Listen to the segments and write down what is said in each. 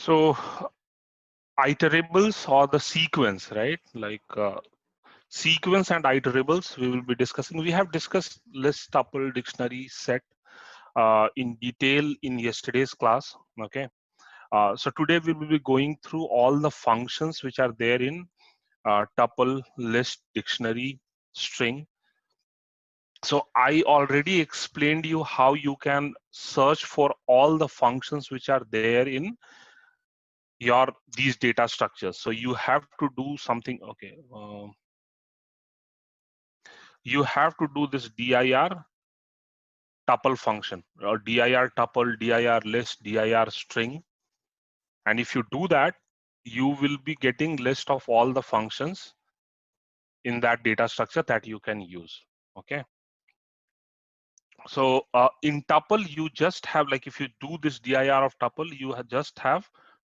So iterables or the sequence, right? Like sequence and iterables we will be discussing. We have discussed list, tuple, dictionary, set in detail in yesterday's class. Okay. So today we will be going through all the functions which are there in tuple, list, dictionary, string. So I already explained you how you can search for all the functions which are there in your these data structures. So you have to do something. Okay, you have to do this dir tuple function or dir tuple, dir list, dir string, and if you do that, you will be getting list of all the functions in that data structure that you can use. Okay. So in tuple, you just have, like, if you do this dir of tuple, you just have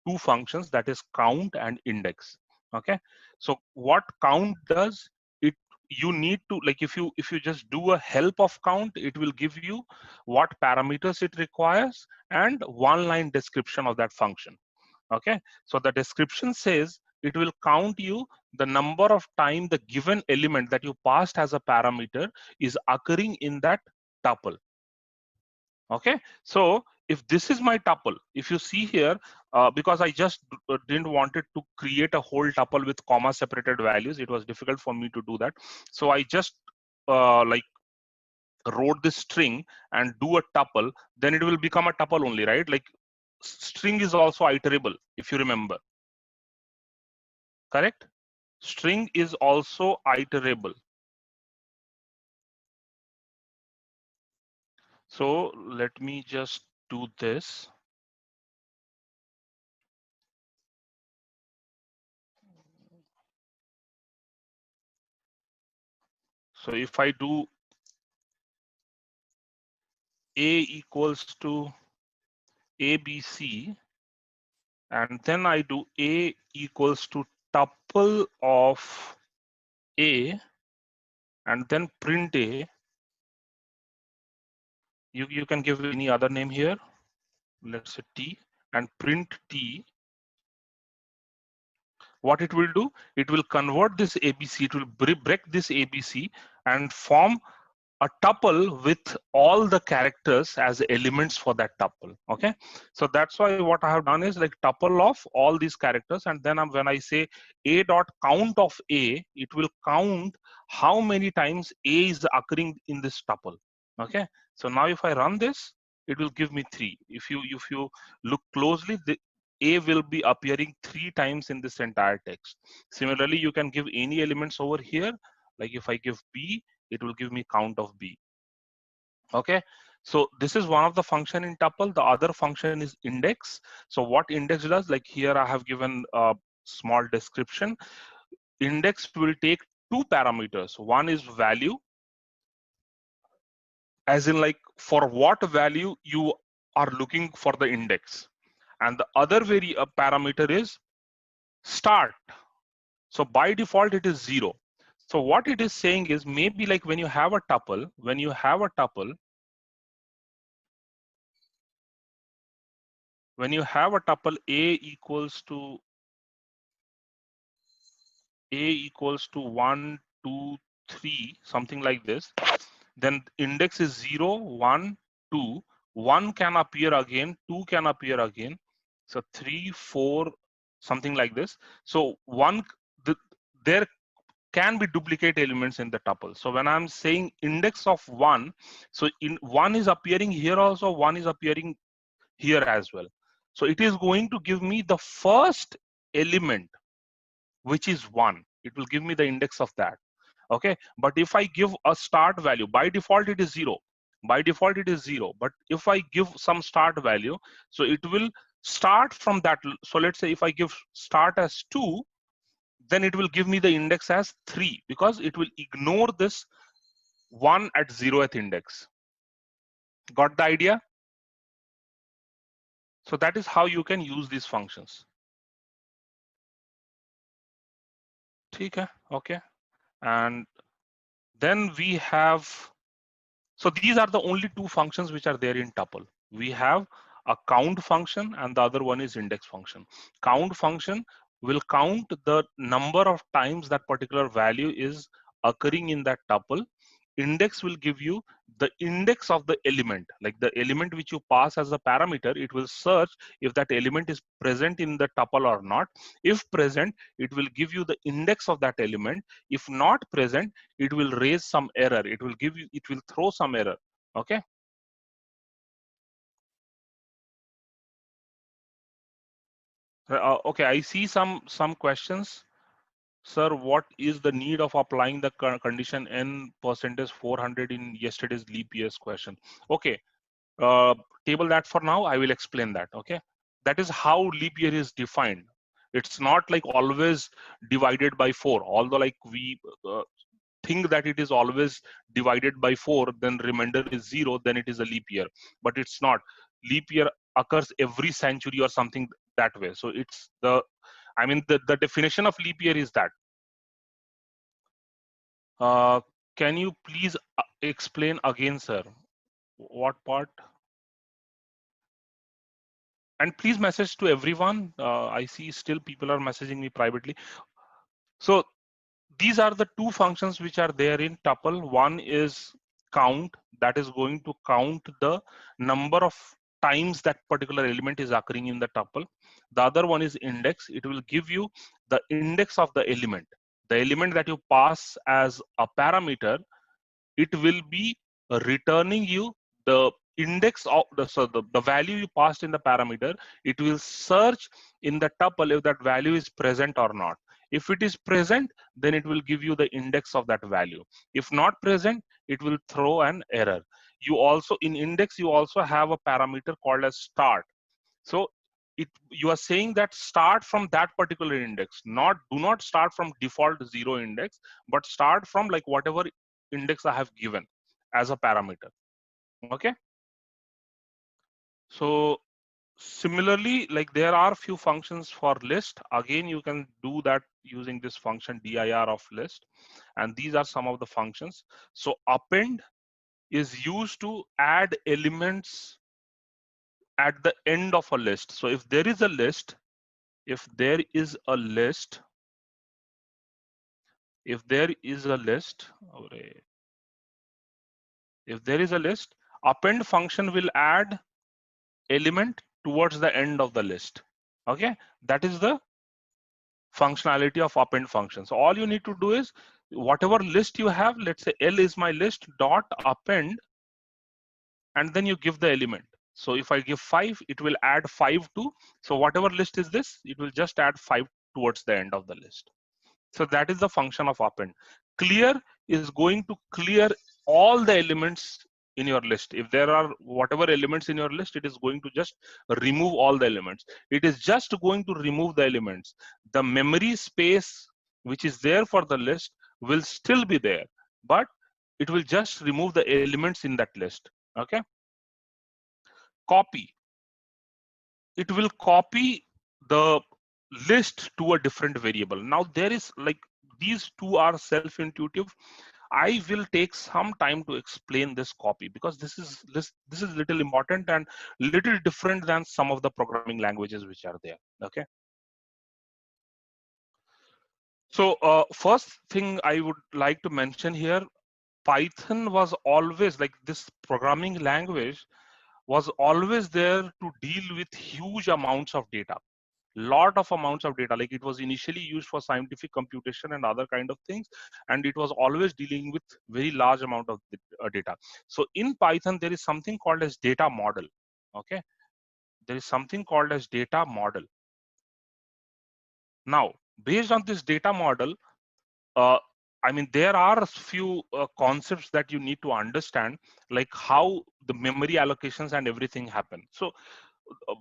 two functions, that is count and index. Okay. So what count does, it you need to, like, if you just do a help of count, it will give you what parameters it requires and one line description of that function. Okay. So the description says it will count you the number of time the given element that you passed as a parameter is occurring in that tuple. Okay. So if this is my tuple, if you see here, because I just didn't want it to create a whole tuple with comma separated values, it was difficult for me to do that. So I just like wrote this string and do a tuple, then it will become a tuple only, right? Like string is also iterable, if you remember, correct? String is also iterable. So let me just do this. So if I do A equals to ABC, and then I do A equals to tuple of A, and then print A, you can give any other name here, let's say T, and print T. What it will do, it will convert this ABC, it will break this ABC and form a tuple with all the characters as elements for that tuple. Okay, so that's why what I have done is like tuple of all these characters, and then when I say a dot count of A, it will count how many times A is occurring in this tuple. Okay, so now if I run this, it will give me 3. If you look closely, the A will be appearing 3 times in this entire text. Similarly, you can give any elements over here. Like if I give B, it will give me count of B. Okay, so this is one of the function in tuple. The other function is index. So what index does, like here I have given a small description. Index will take 2 parameters. One is value, as in like for what value you are looking for the index, and the other parameter is start. So by default it is 0. So what it is saying is, maybe like when you have a tuple, when you have a tuple A equals to 1, 2, 3, something like this, then index is 0, 1, 2, 1 can appear again, 2 can appear again, so 3, 4, something like this. So there can be duplicate elements in the tuple. So when I'm saying index of 1, so in 1 is appearing here also, 1 is appearing here as well. So it is going to give me the first element, which is 1. It will give me the index of that. Okay, but if I give a start value, by default it is 0. By default it is 0. But if I give some start value, so it will start from that. So let's say if I give start as 2, then it will give me the index as 3, because it will ignore this 1 at 0th index. Got the idea? So that is how you can use these functions. Okay, and then we have, so these are the only 2 functions which are there in tuple. We have a count function and the other one is index function. Count function will count the number of times that particular value is occurring in that tuple. Index will give you the index of the element, like the element which you pass as a parameter. It will search if that element is present in the tuple or not. If present, it will give you the index of that element. If not present, it will raise some error. It will throw some error. Okay. Okay, I see some questions. Sir, what is the need of applying the condition n percentage 400 in yesterday's leap years question? Okay, table that for now. I will explain that. Okay, that is how leap year is defined. It's not like always divided by 4. Although like we think that it is always divided by 4, then remainder is 0, then it is a leap year. But it's not. Leap year occurs every century or something that way. So it's the, I mean, the definition of leap year is that. Can you please explain again, sir? What part? And please message to everyone. I see still people are messaging me privately. So these are the two functions which are there in tuple. One is count, that is going to count the number of times that particular element is occurring in the tuple. The other one is index. It will give you the index of the element. The element that you pass as a parameter, it will be returning you the index of the value you passed in the parameter. It will search in the tuple if that value is present or not. If it is present, then it will give you the index of that value. If not present, it will throw an error. You also, in index, you also have a parameter called as start. So you are saying that start from that particular index, do not start from default 0 index, but start from like whatever index I have given as a parameter. Okay. So similarly, like there are few functions for list. Again, you can do that using this function dir of list. And these are some of the functions. So append is used to add elements at the end of a list. So if there is a list, if there is a list, if there is a list, append function will add element towards the end of the list. Okay, that is the functionality of append function. So all you need to do is whatever list you have, let's say L is my list dot append, and then you give the element. So if I give 5, it will add 5 to, so whatever list is this, it will just add 5 towards the end of the list. So that is the function of append. Clear is going to clear all the elements in your list. If there are whatever elements in your list, it is going to just remove all the elements. It is just going to remove the elements. The memory space which is there for the list will still be there, but it will just remove the elements in that list. Okay. Copy. It will copy the list to a different variable. Now there is like, these two are self-intuitive. I will take some time to explain this copy because this is little important and little different than some of the programming languages which are there. Okay. So first thing I would like to mention here, Python was always, like this programming language was always there to deal with huge amounts of data. Lot of amounts of data. Like it was initially used for scientific computation and other kind of things, and it was always dealing with very large amount of data. So in Python there is something called as data model. Okay, there is something called as data model. Now based on this data model, I mean, there are a few concepts that you need to understand, like how the memory allocations and everything happen. So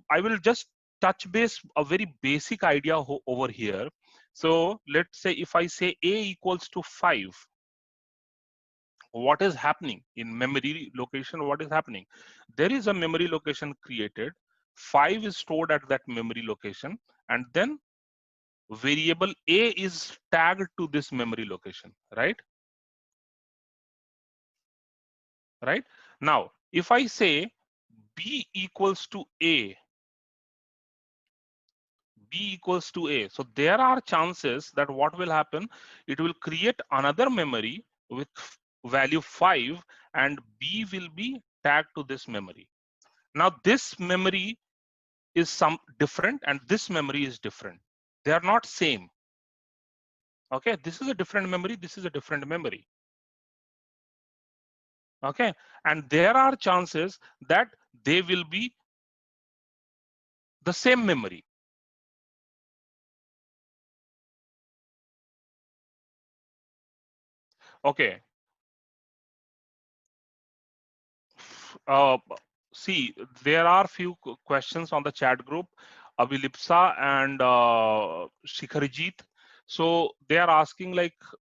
I will just touch base a very basic idea over here. So let's say if I say a equals to 5, what is happening in memory location? What is happening? There is a memory location created. 5 is stored at that memory location, and then variable a is tagged to this memory location, right? Right now, if I say B equals to A, B equals to A. So there are chances that what will happen, it will create another memory with value 5 and B will be tagged to this memory. Now this memory is some different and this memory is different. They are not same. Okay, this is a different memory, this is a different memory. Okay, and there are chances that they will be the same memory. Okay, uh, see, there are few questions on the chat group, Avilipsa and Shikharijit. So they are asking like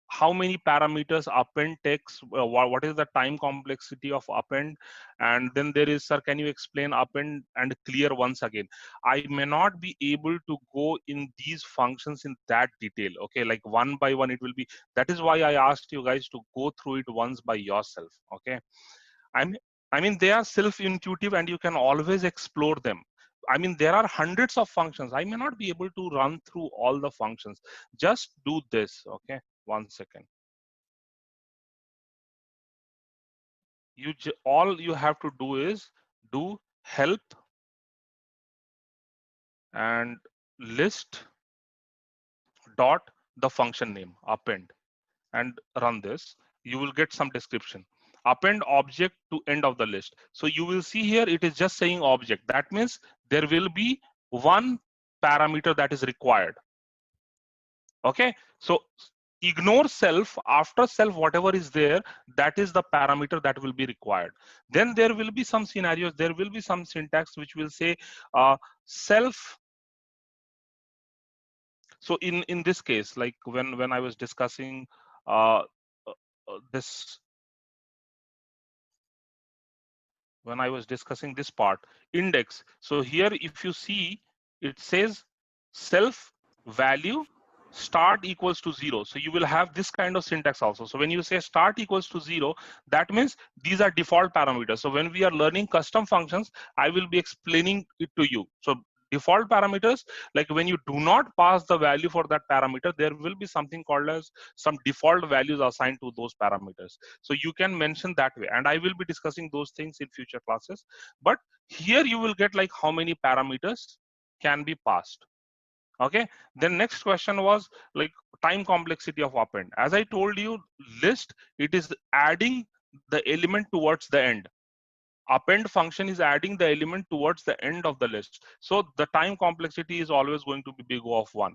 how many parameters append takes, what is the time complexity of append, and then there is, sir, can you explain append and clear once again? I may not be able to go in these functions in that detail, okay, like one by one it will be, that is why I asked you guys to go through it once by yourself, okay. I mean, they are self-intuitive and you can always explore them. I mean, there are hundreds of functions. I may not be able to run through all the functions. Just do this, okay? 1 second. All you have to do is do help and list dot the function name append and run this. You will get some description. Append object to end of the list. So you will see here it is just saying object. That means there will be one parameter that is required. Okay, so ignore self. After self, whatever is there, that is the parameter that will be required. Then there will be some scenarios, there will be some syntax which will say self. So in this case, like when I was discussing this, when I was discussing this part, index. So here, if you see, it says self value start equals to 0. So you will have this kind of syntax also. So when you say start equals to 0, that means these are default parameters. So when we are learning custom functions, I will be explaining it to you. So default parameters, like when you do not pass the value for that parameter, there will be something called as some default values assigned to those parameters. So you can mention that way, and I will be discussing those things in future classes. But here you will get like how many parameters can be passed. Okay, then next question was like time complexity of append. As I told you, list, it is adding the element towards the end. Append function is adding the element towards the end of the list. So the time complexity is always going to be big O of 1.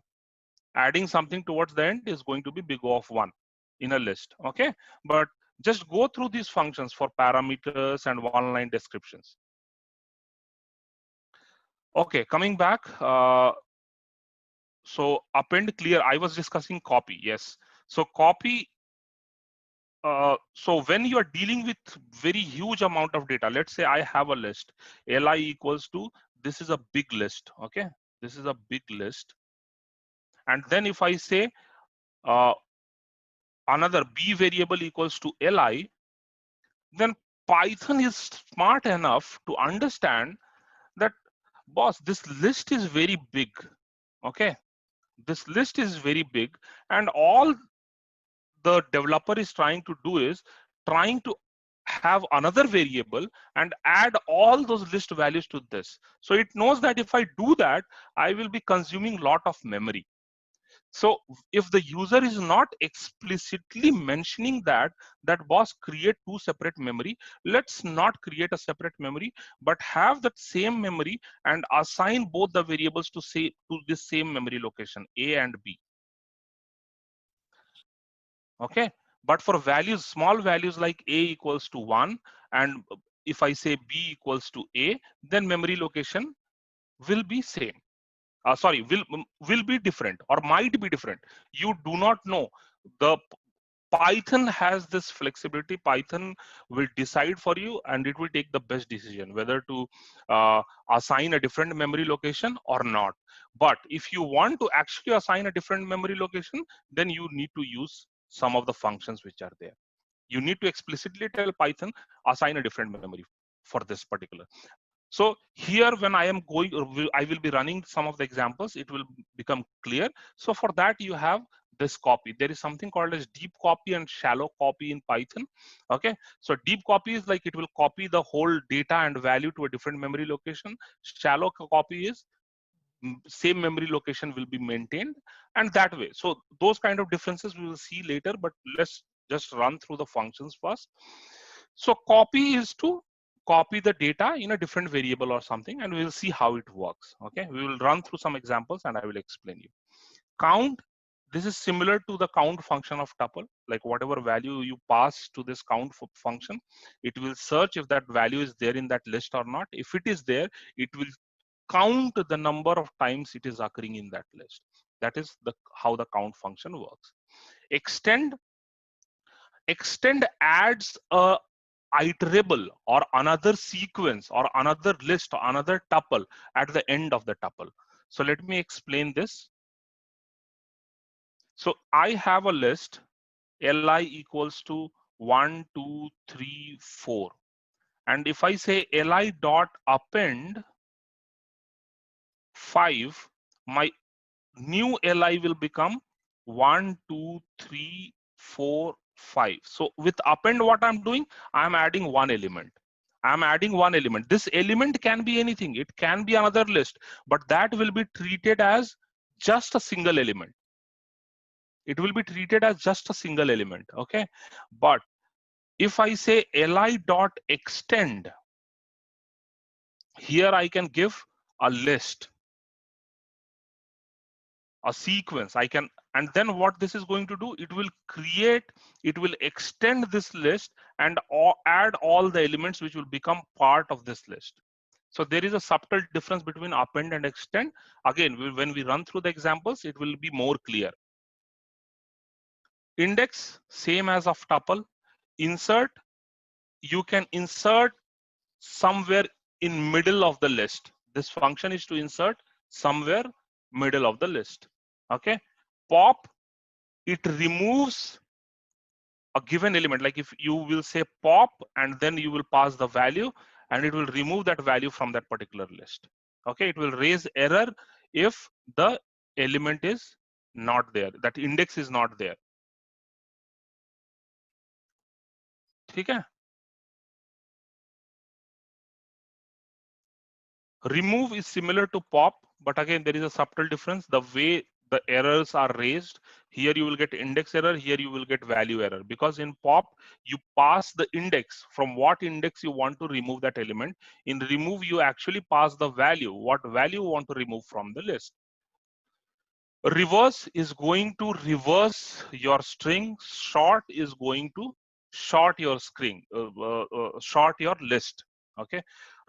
Adding something towards the end is going to be big O of 1 in a list. Okay, but just go through these functions for parameters and one line descriptions. Okay, coming back. So append clear, I was discussing copy. Yes, so copy. So when you are dealing with very huge amount of data, let's say I have a list, li equals to, this is a big list. Okay, this is a big list, and then if I say uh, another b variable equals to li, then Python is smart enough to understand that, boss, this list is very big. Okay, this list is very big, and all the developer is trying to do is trying to have another variable and add all those list values to this. So it knows that if I do that, I will be consuming lot of memory. So if the user is not explicitly mentioning that boss, create two separate memory, let's not create a separate memory, but have that same memory and assign both the variables to say to this same memory location, A and B. Okay, but for values, small values like A equals to 1, and if I say B equals to A, then memory location will be same. Sorry, will be different or might be different. You do not know. The Python has this flexibility. Python will decide for you, and it will take the best decision whether to assign a different memory location or not. But if you want to actually assign a different memory location, then you need to use some of the functions which are there. You need to explicitly tell Python assign a different memory for this particular. So here, when I am going, I will be running some of the examples, it will become clear. So for that, you have this copy. There is something called as deep copy and shallow copy in Python. Okay, so deep copy is like it will copy the whole data and value to a different memory location. Shallow copy is same memory location will be maintained, and that way. So those kind of differences we will see later, but let's just run through the functions first. So copy is to copy the data in a different variable or something, and we will see how it works. Okay, we will run through some examples and I will explain you. Count, this is similar to the count function of tuple. Like whatever value you pass to this count function, it will search if that value is there in that list or not. If it is there, it will count the number of times it is occurring in that list. That is how the count function works. Extend adds a iterable or another sequence or another list or another tuple at the end of the tuple. So let me explain this. So I have a list li equals to 1 2 3 4, and if I say li dot append 5, my new li will become 1 2 3 4 5. So with append, what I'm doing, I'm adding one element. I'm adding one element. This element can be anything. It can be another list, but that will be treated as just a single element. It will be treated as just a single element. Okay, but if I say li dot extend, here I can give a list, a sequence. I can, and then what this is going to do, it will create, it will extend this list and add all the elements which will become part of this list. So there is a subtle difference between append and extend. Again, when we run through the examples, it will be more clear. Index, same as of tuple. Insert, you can insert somewhere in middle of the list. This function is to insert somewhere middle of the list. Okay. Pop, it removes a given element. Like if you will say pop and then you will pass the value, and it will remove that value from that particular list. Okay, it will raise error if the element is not there, that index is not there. Okay. Remove is similar to pop, but again there is a subtle difference. The way the errors are raised, here you will get index error, here you will get value error, because in pop you pass the index, from what index you want to remove that element. In remove, you actually pass the value, what value you want to remove from the list. Reverse is going to reverse your string. Short is going to short your string, short your list. Okay,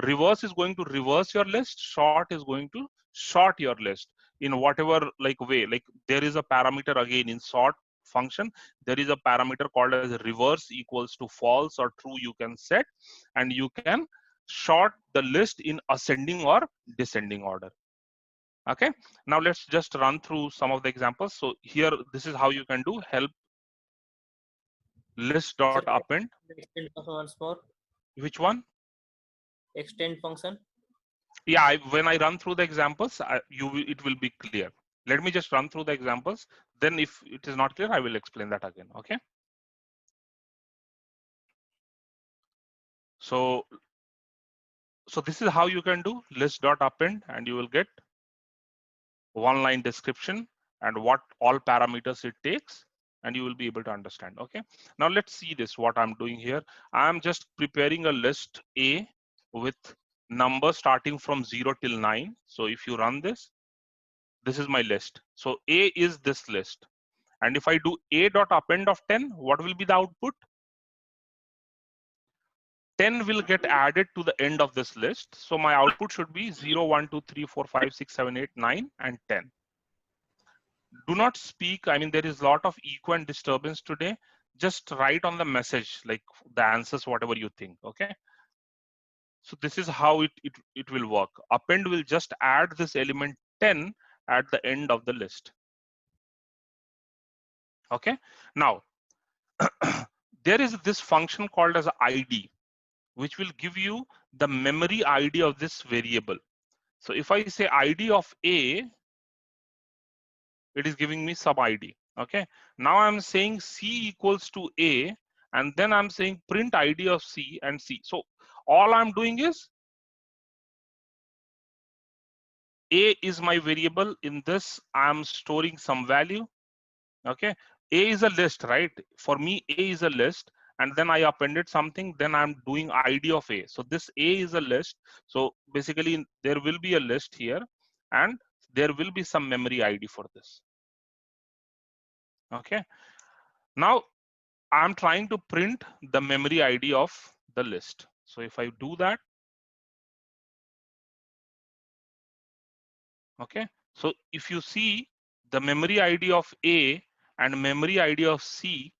reverse is going to reverse your list. Short is going to short your list in whatever like way. Like there is a parameter again in sort function. There is a parameter called as reverse equals to false or true. You can set, and you can short the list in ascending or descending order. Okay, now let's just run through some of the examples. So here, this is how you can do help list dot Sir, append. extend function once more. Which one? Extend function. Yeah, when I run through the examples, it will be clear. Let me just run through the examples. Then if it is not clear, I will explain that again. Okay. So this is how you can do list dot append, and you will get one line description and what all parameters it takes, and you will be able to understand. Okay, now let's see this, what I'm doing here. I'm just preparing a list A with numbers starting from 0 till 9. So if you run this, this is my list. So A is this list, and if I do A dot append of 10, what will be the output? 10 will get added to the end of this list. So my output should be 0 1 2 3 4 5 6 7 8 9 and 10. Do not speak. I mean, there is a lot of echo and disturbance today. Just write on the message, like the answers, whatever you think. Okay. So this is how it will work. Append will just add this element 10 at the end of the list. Okay. Now, there is this function called as ID. which will give you the memory ID of this variable. So if I say ID of A, it is giving me sub ID. Okay. Now I'm saying C equals to A, and then I'm saying print ID of C and C. So all I'm doing is A is my variable. In this, I'm storing some value. Okay. A is a list, right? For me, A is a list, and then I appended something, then I'm doing ID of A. So this A is a list. So basically there will be a list here, and there will be some memory ID for this. Okay. Now I'm trying to print the memory ID of the list. So if I do that, okay. So if you see the memory ID of A and memory ID of C,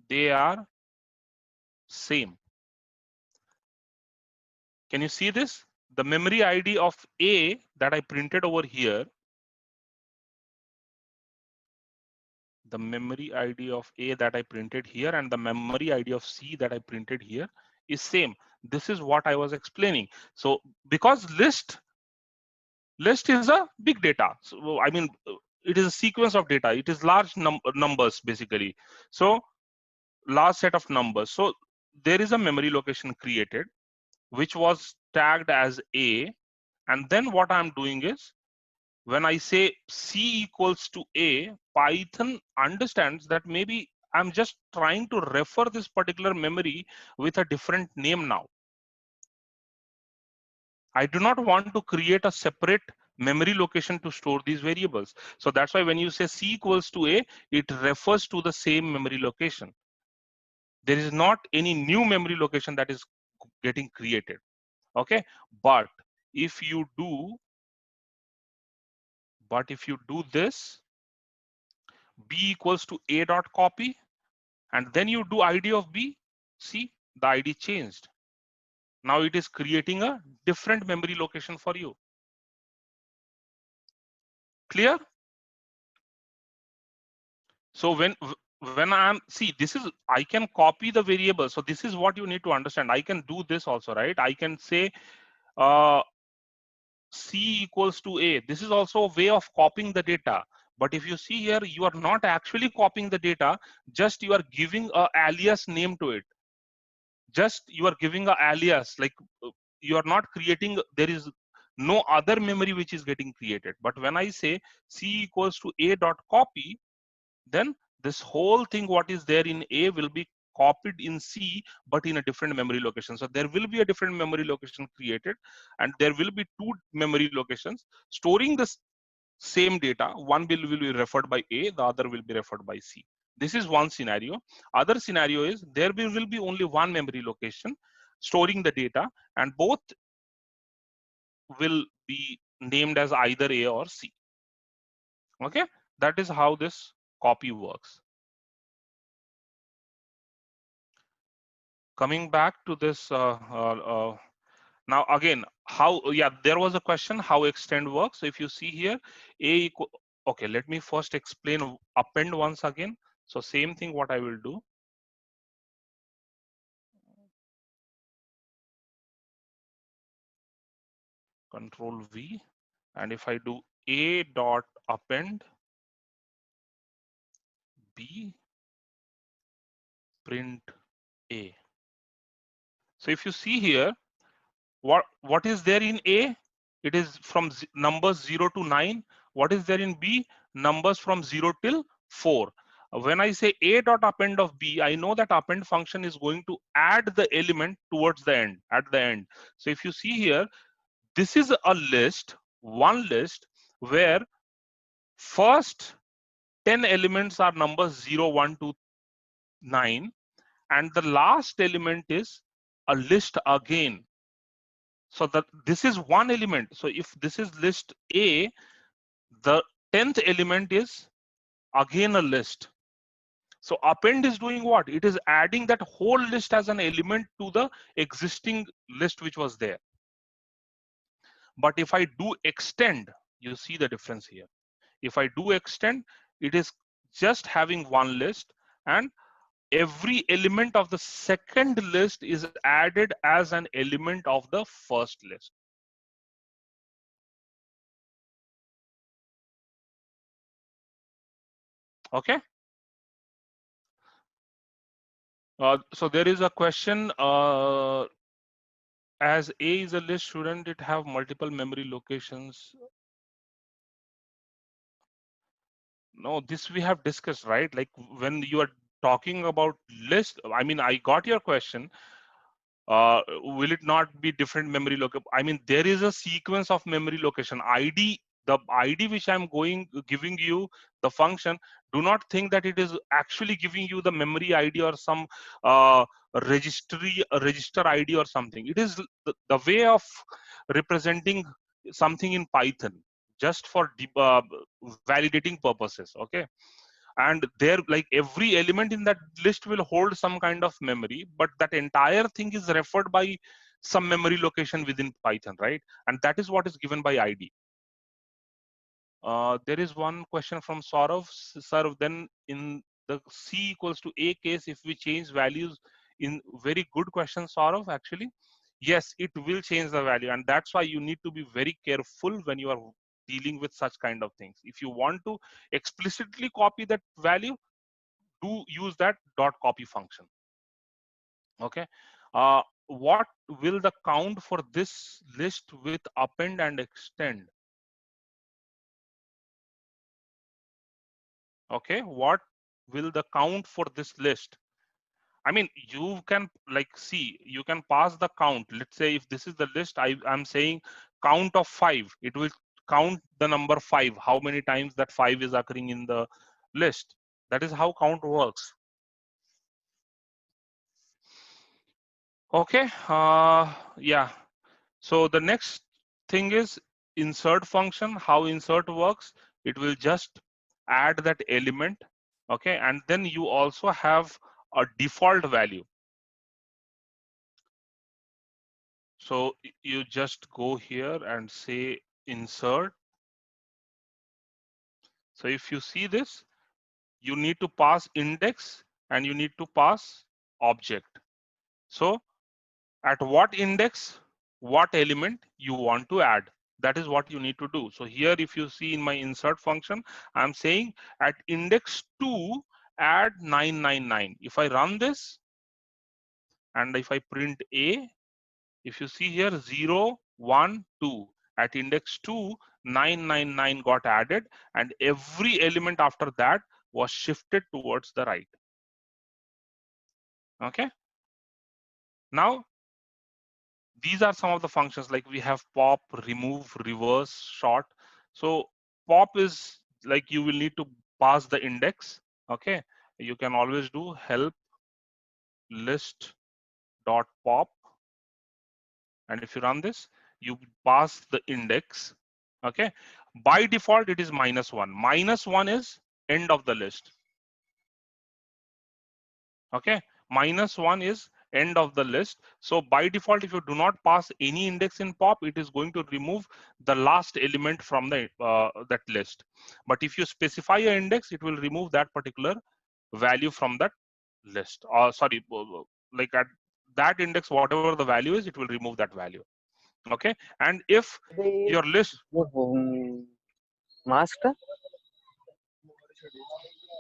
they are same. Can you see this? The memory ID of A that I printed over here, the memory ID of A that I printed here and the memory ID of C that I printed here is same. This is what I was explaining. So because list is a big data. So I mean, it is a sequence of data. It is large numbers basically. So large set of numbers. So there is a memory location created, which was tagged as A. And then what I'm doing is, when I say C equals to A, Python understands that maybe I'm just trying to refer this particular memory with a different name now. I do not want to create a separate memory location to store these variables. So that's why when you say C equals to A, it refers to the same memory location. There is not any new memory location that is getting created. Okay, but if you do this, B equals to A dot copy, and then you do ID of B, see the ID changed. Now it is creating a different memory location for you. Clear? So when I'm, see, this is, I can copy the variable. So this is what you need to understand. I can do this also, right? I can say C equals to A. This is also a way of copying the data. But if you see here, you are not actually copying the data, just you are giving a alias name to it. Just you are giving a alias, like you are not creating, there is no other memory which is getting created. But when I say C equals to A dot copy, then this whole thing what is there in A will be copied in C, but in a different memory location. So there will be a different memory location created, and there will be two memory locations storing the same data. One will be referred by A, the other will be referred by C. This is one scenario. Other scenario is there will be only one memory location storing the data, and both will be named as either A or C. Okay, that is how this copy works. Coming back to this, now again, how, yeah, there was a question how extend works. So if you see here, A equal, okay, let me first explain append once again. So same thing what I will do. Control V, and if I do A dot append B print A. So if you see here, what is there in A? It is from numbers 0 to 9. What is there in B? Numbers from 0 till 4. When I say A dot append of B, I know that append function is going to add the element towards the end, at the end. So if you see here, this is a list, one list where first 10 elements are numbers 0, 1, 2, 9, and the last element is a list again. So that this is one element. So if this is list A, the 10th element is again a list. So append is doing what? It is adding that whole list as an element to the existing list which was there. But if I do extend, you see the difference here. If I do extend, it is just having one list, and every element of the second list is added as an element of the first list. Okay. So there is a question, as A is a list, shouldn't it have multiple memory locations? No, this we have discussed, right? Like when you are talking about list, I mean, I got your question. Will it not be different memory location? I mean, there is a sequence of memory location. ID, the ID which I'm giving you, the function, do not think that it is actually giving you the memory ID or some register ID or something. It is the way of representing something in Python just for validating purposes. Okay. And there, like every element in that list will hold some kind of memory, but that entire thing is referred by some memory location within Python, right? And that is what is given by ID. There is one question from Saurav. Sir, then in the C equals to A case, if we change values, in very good question, Saurav, actually. Yes, it will change the value. And that's why you need to be very careful when you are dealing with such kind of things. If you want to explicitly copy that value, do use that dot copy function. Okay. What will the count for this list with append and extend? Okay, what will the count for this list? I mean, you can like see, you can pass the count. Let's say if this is the list, I'm saying count of 5. It will count the number 5, how many times that 5 is occurring in the list. That is how count works. Okay, yeah. So the next thing is insert function. How insert works, it will just add that element. Okay, and then you also have a default value. So you just go here and say insert. So if you see this, you need to pass index and you need to pass object. So at what index, what element you want to add. That is what you need to do. So here, if you see in my insert function, I'm saying at index 2, add 999. If I run this and if I print A, if you see here 0, 1, 2, at index 2, 999 got added, and every element after that was shifted towards the right. Okay. Now, these are some of the functions, like we have pop, remove, reverse, sort. So pop is like you will need to pass the index. Okay, you can always do help list dot pop, and if you run this, you pass the index. Okay, by default it is -1. -1 is end of the list. Okay, -1 is end of the list. So by default, if you do not pass any index in pop, it is going to remove the last element from the that list. But if you specify an index, it will remove that particular value from that list. Or sorry, like at that index, whatever the value is, it will remove that value. Okay, and if your list, mask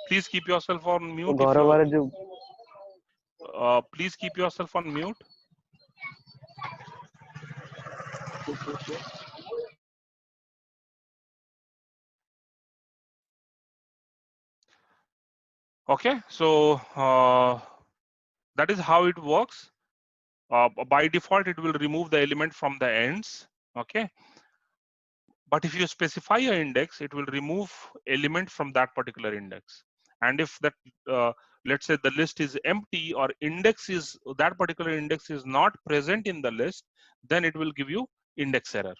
please keep yourself on mute. If घर you वाले जो please keep yourself on mute. Okay, so that is how it works. By default, it will remove the element from the ends. Okay, but if you specify an index, it will remove element from that particular index. And if that, let's say the list is empty or index is, that particular index is not present in the list, then it will give you index error.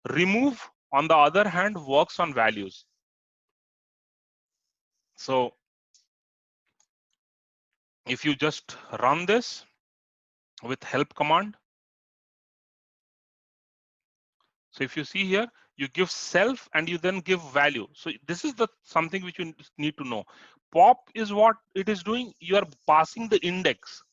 Remove, on the other hand, works on values. So if you just run this with help command, so if you see here, you give self and you then give value. So this is the something which you need to know. Pop is what it is doing. You are passing the index.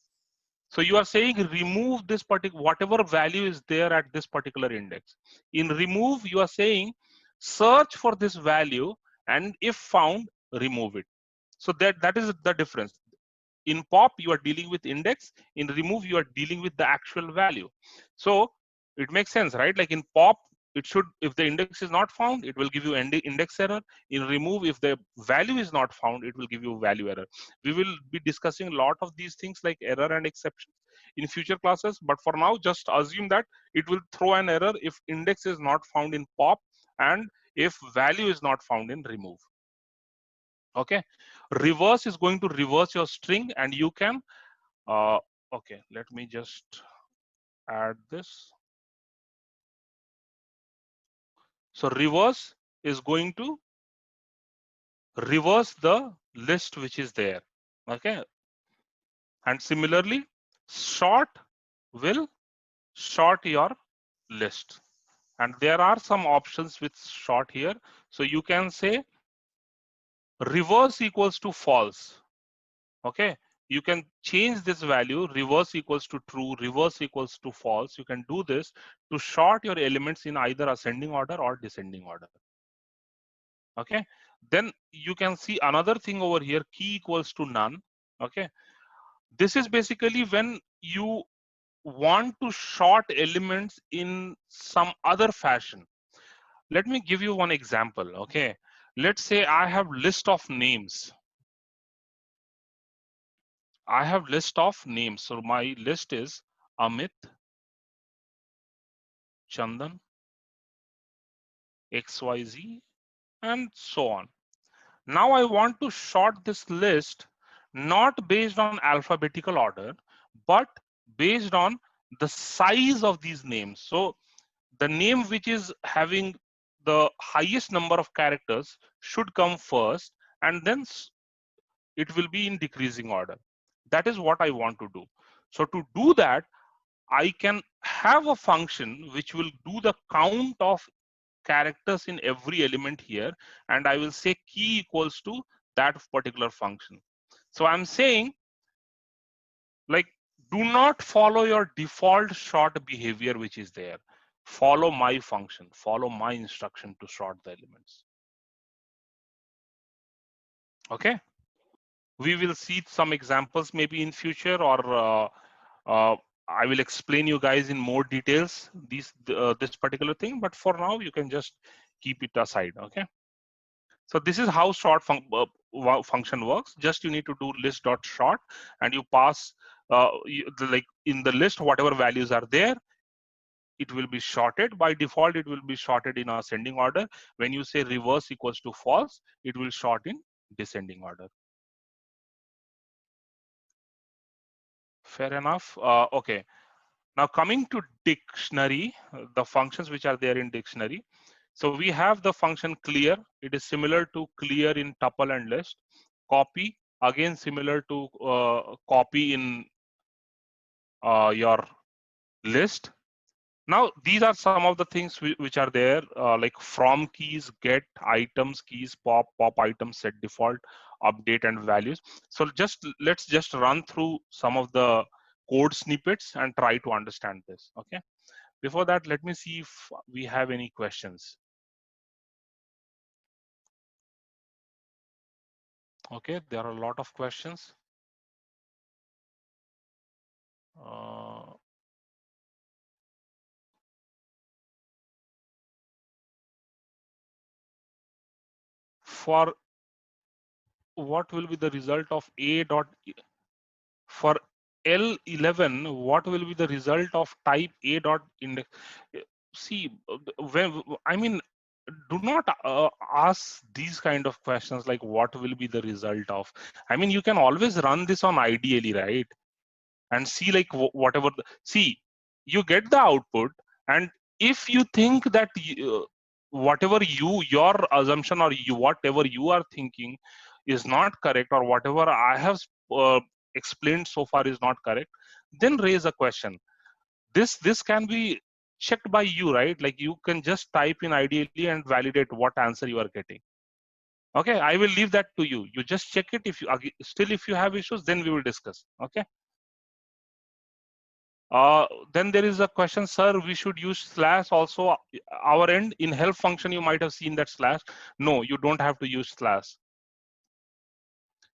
So you are saying remove this particular, whatever value is there at this particular index. In remove, you are saying search for this value and if found, remove it. So that is the difference. In pop, you are dealing with index. In remove, you are dealing with the actual value. So it makes sense, right? Like in pop, it should, if the index is not found, it will give you index error. In remove, if the value is not found, it will give you value error. We will be discussing a lot of these things like error and exception in future classes, but for now, just assume that it will throw an error if index is not found in pop and if value is not found in remove. Okay, reverse is going to reverse your string, and you can okay, let me just add this. So reverse is going to reverse the list which is there. Okay, and similarly sort will sort your list, and there are some options with sort here. So you can say reverse equals to false. Okay, you can change this value, reverse equals to true, reverse equals to false. You can do this to sort your elements in either ascending order or descending order. Okay, then you can see another thing over here, key equals to none. Okay, this is basically when you want to sort elements in some other fashion. Let me give you one example. Okay, let's say I have list of names. I have list of names. So my list is Amit, Chandan, XYZ, and so on. Now I want to sort this list not based on alphabetical order, but based on the size of these names. So the name which is having the highest number of characters should come first, and then it will be in decreasing order. That is what I want to do. So to do that, I can have a function which will do the count of characters in every element here, and I will say key equals to that particular function. So I'm saying, like, do not follow your default sort behavior which is there. Follow my function, follow my instruction to sort the elements. Okay, we will see some examples maybe in future, or I will explain you guys in more details this particular thing, but for now you can just keep it aside. Okay, so this is how sort function works. Just you need to do list.sort, and you pass like in the list whatever values are there, it will be sorted. By default it will be sorted in ascending order. When you say reverse equals to false, it will sort in descending order. Fair enough. Okay, now coming to dictionary, the functions which are there in dictionary. So we have the function clear. It is similar to clear in tuple and list. Copy, again similar to copy in your list. Now these are some of the things which are there, like from keys, get, items, keys, pop items, set default, update, and values. So let's just run through some of the code snippets and try to understand this. Okay, before that, let me see if we have any questions. Okay, there are a lot of questions. For what will be the result of A dot, for L11, what will be the result of type A dot index? See, when, I mean, do not ask these kind of questions like what will be the result of. I mean, you can always run this on ideally, right? And see like whatever, see, you get the output, and if you think that whatever your assumption or whatever you are thinking is not correct, or whatever I have explained so far is not correct, then raise a question. This can be checked by you, right? Like you can just type in ideally and validate what answer you are getting. Okay, I will leave that to you. You just check it. If you still, if you have issues, then we will discuss. Okay. Then there is a question, sir, we should use slash also our end in help function. You might have seen that slash. No, you don't have to use slash.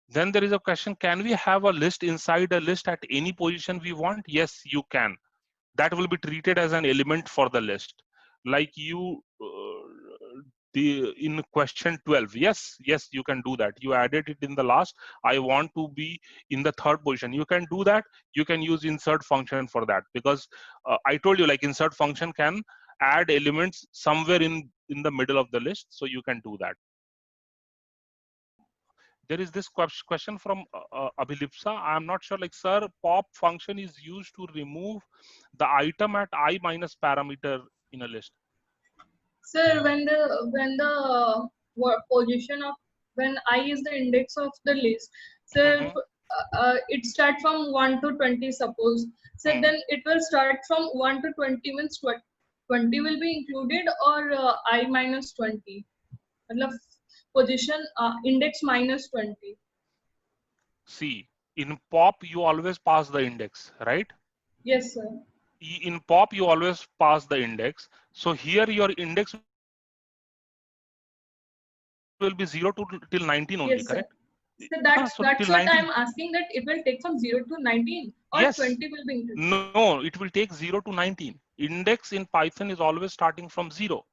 Then there is a question, can we have a list inside a list at any position we want? Yes, you can. That will be treated as an element for the list. Like you, in question 12, yes, you can do that. You added it in the last, I want to be in the third position. You can do that. You can use insert function for that, because I told you, like, insert function can add elements somewhere in the middle of the list, so you can do that. There is this question from Abhilipsa. I'm not sure, like, sir, pop function is used to remove the item at I minus parameter in a list. Sir, position of when I is the index of the list, so it start from 1 to 20, suppose. So then it will start from 1 to 20 means 20 will be included, or I minus 20. Position index minus 20. See, in pop you always pass the index, right? Yes, sir. In pop you always pass the index. So here your index will be 0 to till 19 only, yes, correct? So that's So what 19. I'm asking, that it will take from 0 to 19, or Yes. 20 will be included. No, it will take 0 to 19. Index in Python is always starting from 0.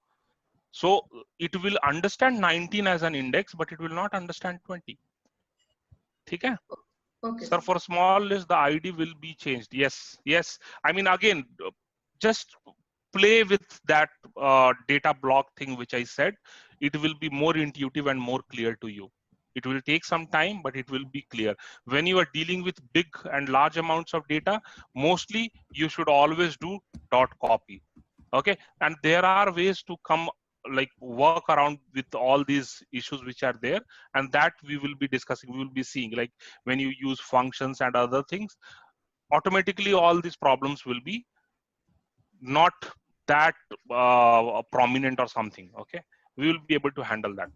So it will understand 19 as an index, but it will not understand 20. Okay? Okay. Sir, for small list, the ID will be changed. Yes. I mean, again, just play with that data block thing which I said. It will be more intuitive and more clear to you. It will take some time, but it will be clear. When you are dealing with big and large amounts of data, mostly you should always do dot copy. Okay, and there are ways to come, like, work around with all these issues which are there, and that we will be discussing. We will be seeing, like, when you use functions and other things, automatically all these problems will be not that prominent or something. Okay, we will be able to handle that.